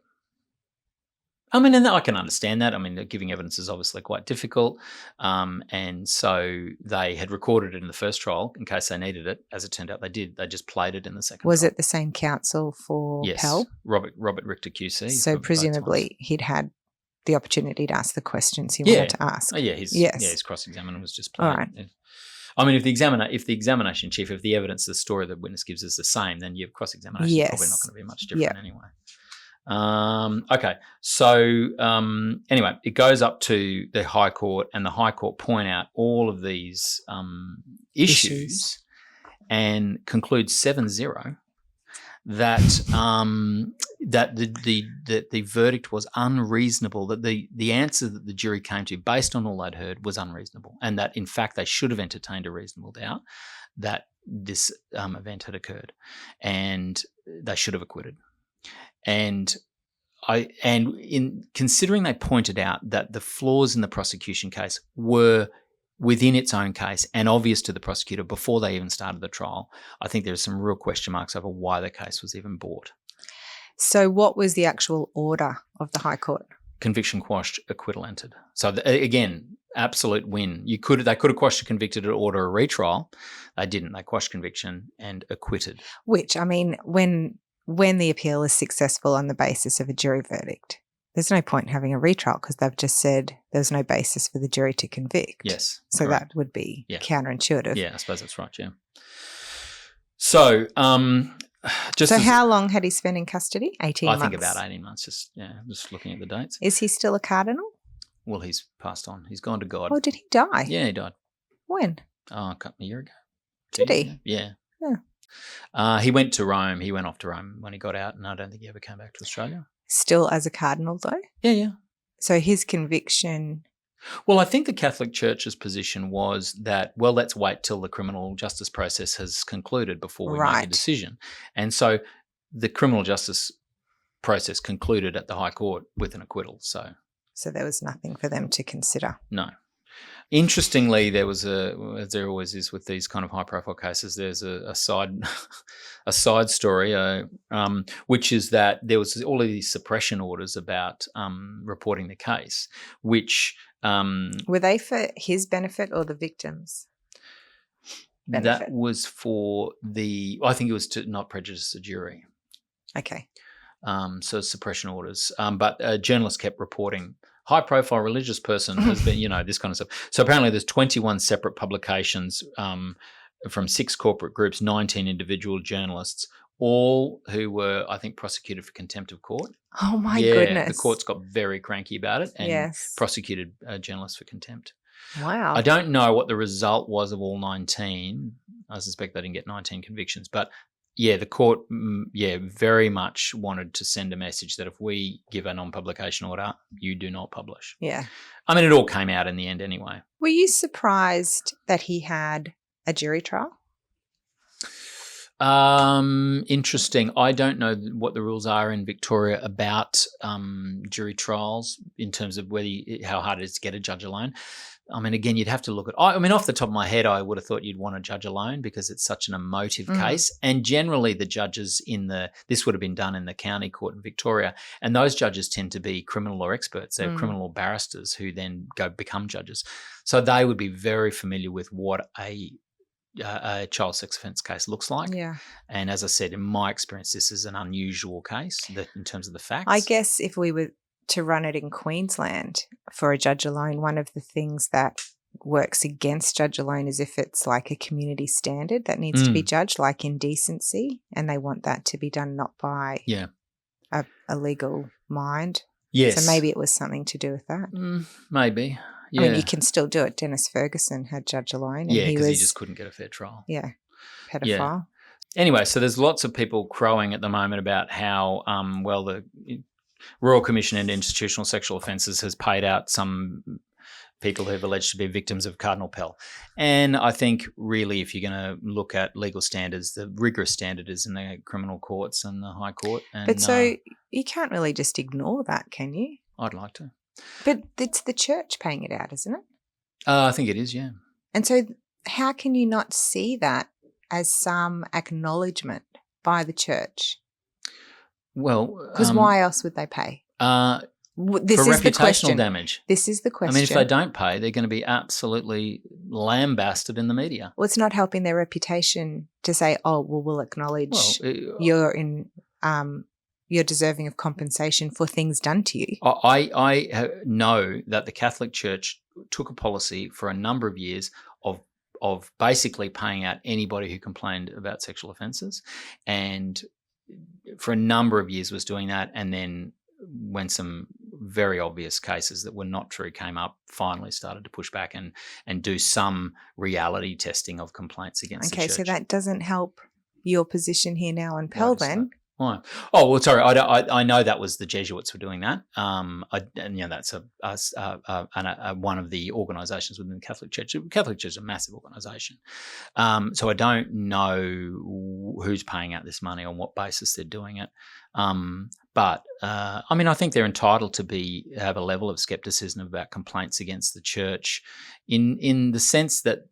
And I can understand that. Giving evidence is obviously quite difficult. And so they had recorded it in the first trial in case they needed it. As it turned out, they did. They just played it in the second trial. Was it the same counsel for Pell? Yes, Robert Richter QC. So presumably he'd had the opportunity to ask the questions he Yeah. wanted to ask. Oh, yeah, his cross-examiner was just All playing. right. I mean, if the examination chief, if the evidence, the story the witness gives is the same, then your cross-examination is probably not going to be much different anyway. Okay, so anyway, it goes up to the High Court, and the High Court point out all of these issues and concludes 7-0 that that the verdict was unreasonable, that the answer that the jury came to based on all they'd heard was unreasonable, and that in fact they should have entertained a reasonable doubt that this event had occurred, and they should have acquitted. And in considering, they pointed out that the flaws in the prosecution case were within its own case and obvious to the prosecutor before they even started the trial, I think there's some real question marks over why the case was even brought. So what was the actual order of the High Court? Conviction quashed, acquittal entered. So again, absolute win. They could have quashed a convicted or order a retrial. They didn't. They quashed conviction and acquitted. Which, I mean, when the appeal is successful on the basis of a jury verdict, there's no point in having a retrial because they've just said there's no basis for the jury to convict. Yes. So that would be counterintuitive. Yeah, I suppose that's right, yeah. So how long had he spent in custody? 18 months? I think about 18 months, just looking at the dates. Is he still a cardinal? Well, he's passed on. He's gone to God. Oh, did he die? Yeah, he died. When? A year ago. Did he? Yeah. Yeah. He went to Rome. He went off to Rome when he got out, and I don't think he ever came back to Australia. Still as a cardinal, though? Yeah. So his conviction... Well, I think the Catholic Church's position was that, well, let's wait till the criminal justice process has concluded before we make a decision. And so the criminal justice process concluded at the High Court with an acquittal. So there was nothing for them to consider. No. Interestingly, there was as there always is with these kind of high-profile cases, there's a side story, which is that there was all of these suppression orders about reporting the case, which were they for his benefit or the victim's benefit? That was for I think it was to not prejudice the jury. Okay. So suppression orders, but journalists kept reporting. High-profile religious person has been, this kind of stuff. So apparently there's 21 separate publications from 6 corporate groups, 19 individual journalists, all who were, I think, prosecuted for contempt of court. Oh, my goodness. The courts got very cranky about it and prosecuted journalists for contempt. Wow. I don't know what the result was of all 19. I suspect they didn't get 19 convictions, but the court, very much wanted to send a message that if we give a non-publication order, you do not publish. Yeah. I mean, it all came out in the end anyway. Were you surprised that he had a jury trial? Interesting. I don't know what the rules are in Victoria about jury trials in terms of how hard it is to get a judge alone. I mean, again, you'd have to look at. Off the top of my head, I would have thought you'd want a judge alone because it's such an emotive case. And generally, the judges this would have been done in the county court in Victoria, and those judges tend to be criminal law experts. They're criminal barristers who then become judges, so they would be very familiar with what a child sex offence case looks like. Yeah. And as I said, in my experience, this is an unusual case in terms of the facts. I guess if we were to run it in Queensland for a judge alone, one of the things that works against judge alone is if it's like a community standard that needs to be judged, like indecency, and they want that to be done not by a legal mind. Yes. So maybe it was something to do with that. Maybe. Yeah. I mean, you can still do it. Dennis Ferguson had judge alone. And because he just couldn't get a fair trial. Yeah. Pedophile. Yeah. Anyway, so there's lots of people crowing at the moment about how, the Royal Commission into Institutional Sexual Offences has paid out some people who have alleged to be victims of Cardinal Pell. And I think really if you're going to look at legal standards, the rigorous standard is in the criminal courts and the High Court. But so you can't really just ignore that, can you? I'd like to. But it's the church paying it out, isn't it? I think it is, yeah. And so how can you not see that as some acknowledgement by the church? Well, because why else would they pay? This for is the reputational question. Damage. This is the question. I mean, if they don't pay, they're going to be absolutely lambasted in the media. Well, it's not helping their reputation to say, "Oh, well, we'll acknowledge you're you're deserving of compensation for things done to you. I know that the Catholic Church took a policy for a number of years of basically paying out anybody who complained about sexual offences, and for a number of years was doing that, and then when some very obvious cases that were not true came up, finally started to push back and do some reality testing of complaints against the church. Okay, so that doesn't help your position here now on Pell then. Why? Oh, well, sorry. I know that was the Jesuits were doing that. That's one of the organisations within the Catholic Church. The Catholic Church is a massive organisation, so I don't know who's paying out this money, on what basis they're doing it. But I think they're entitled to have a level of scepticism about complaints against the church, in the sense that,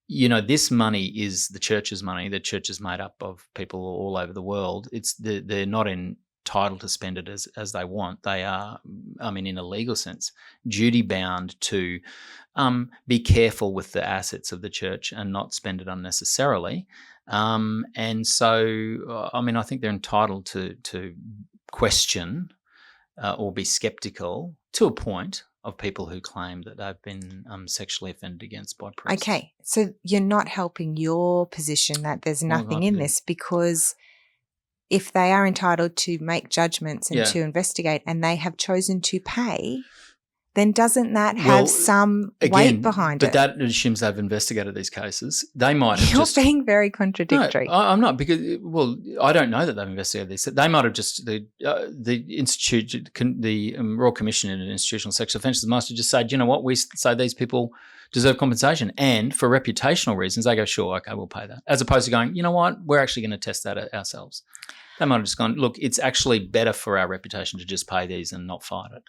this money is the church's money. The church is made up of people all over the world. They're not entitled to spend it as they want. They are, in a legal sense, duty bound to be careful with the assets of the church and not spend it unnecessarily. And so, I think they're entitled to question or be skeptical to a point of people who claim that they've been sexually offended against by priests. Okay, so you're not helping your position that there's nothing in this, because if they are entitled to make judgments and to investigate, and they have chosen to pay, then doesn't that have some weight behind it? But that assumes they've investigated these cases. They might have You're being very contradictory. No, I'm not, because, I don't know that they've investigated this. They might have just, the institute, the Royal Commission into Institutional Sexual Offences must have just said, you know what, we say these people deserve compensation, and for reputational reasons, they go, sure, okay, we'll pay that. As opposed to going, you know what, we're actually going to test that ourselves. They might have just gone, look, it's actually better for our reputation to just pay these and not fight it.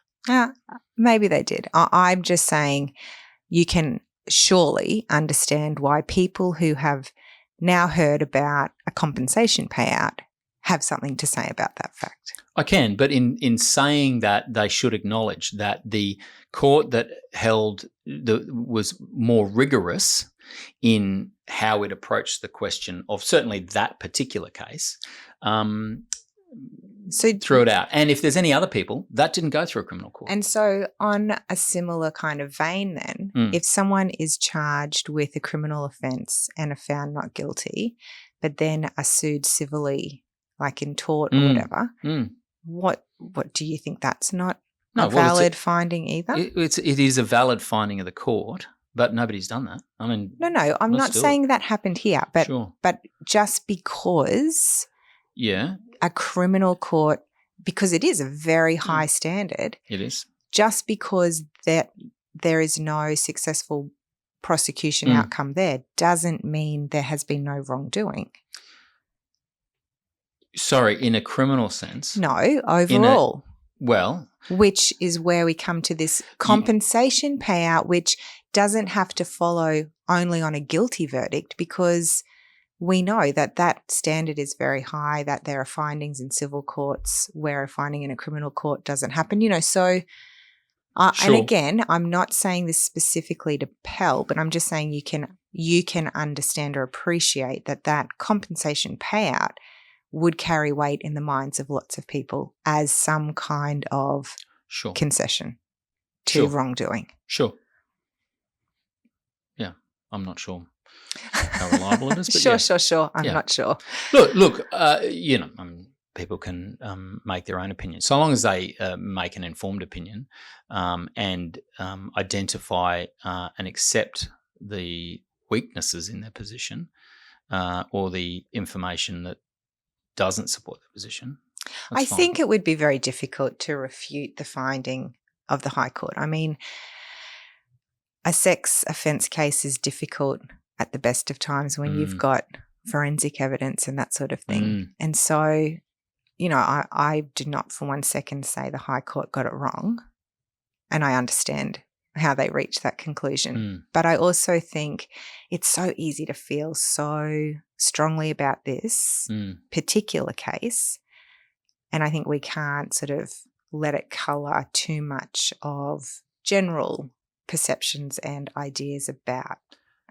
Maybe they did. I'm just saying you can surely understand why people who have now heard about a compensation payout have something to say about that fact. I can, but in saying that, they should acknowledge that the court that held was more rigorous in how it approached the question of certainly that particular case. So threw it out. And if there's any other people, that didn't go through a criminal court. And so on a similar kind of vein then, if someone is charged with a criminal offence and are found not guilty, but then are sued civilly, like in tort or whatever, what do you think? That's not a valid finding either? It is a valid finding of the court, but nobody's done that. No, I'm not saying that happened here, but but just because a criminal court, because it is a very high standard. It is. Just because that there is no successful prosecution outcome there doesn't mean there has been no wrongdoing. Sorry, in a criminal sense? No, overall. Which is where we come to this compensation payout, which doesn't have to follow only on a guilty verdict, because we know that that standard is very high, that there are findings in civil courts where a finding in a criminal court doesn't happen, so and again, I'm not saying this specifically to Pell, but I'm just saying you can understand or appreciate that compensation payout would carry weight in the minds of lots of people as some kind of concession to wrongdoing. Sure. Yeah, I'm not sure how reliable it is. But Sure. I'm not sure. Look. People can make their own opinion, so long as they make an informed opinion and identify and accept the weaknesses in their position or the information that doesn't support their position. I think it would be very difficult to refute the finding of the High Court. A sex offence case is difficult at the best of times when you've got forensic evidence and that sort of thing. And so, I do not for one second say the High Court got it wrong, and I understand how they reached that conclusion. But I also think it's so easy to feel so strongly about this particular case, and I think we can't sort of let it colour too much of general perceptions and ideas about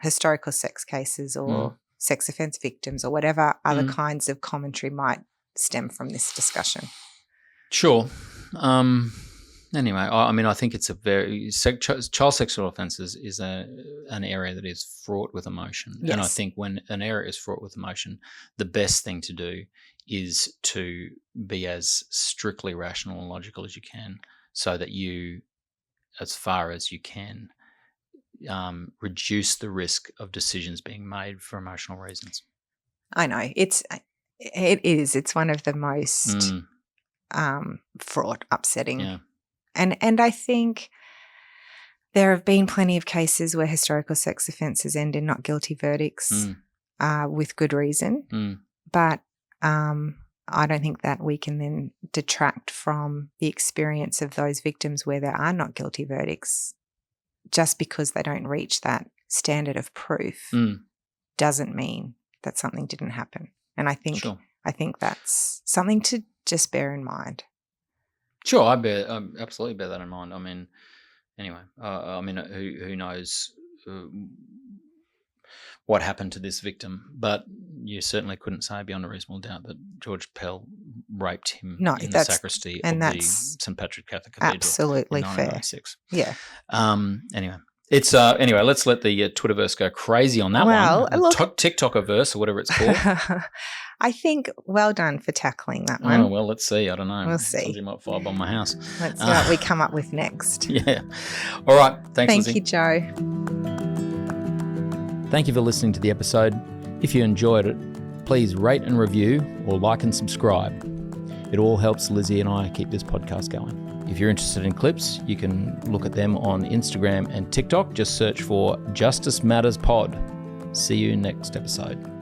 historical sex cases or sex offence victims or whatever other kinds of commentary might stem from this discussion. Sure. Anyway, I think it's a very child sexual offences is an area that is fraught with emotion, Yes. and I think when an area is fraught with emotion, the best thing to do is to be as strictly rational and logical as you can, so that you, as far as you can, reduce the risk of decisions being made for emotional reasons. I know it is. It's one of the most fraught, upsetting. Yeah. And I think there have been plenty of cases where historical sex offences end in not guilty verdicts with good reason. But I don't think that we can then detract from the experience of those victims where there are not guilty verdicts. Just because they don't reach that standard of proof doesn't mean that something didn't happen. And I think that's something to just bear in mind. Sure, I absolutely bear that in mind. I mean, anyway, who knows what happened to this victim, but you certainly couldn't say beyond a reasonable doubt that George Pell raped him in the sacristy of the St. Patrick Catholic Cathedral absolutely in 1996. Fair. Yeah. Anyway. It's anyway. Let's let the Twitterverse go crazy on that one. TikTokerverse or whatever it's called. I think well done for tackling that one. Oh well, let's see. I don't know. We'll see. Somebody might fire bomb my house. Let's see what we come up with next. Yeah. All right. Thanks. Thank Lizzie. you, Joe. Thank you for listening to the episode. If you enjoyed it, please rate and review or like and subscribe. It all helps Lizzie and I keep this podcast going. If you're interested in clips, you can look at them on Instagram and TikTok. Just search for Justice Matters Pod. See you next episode.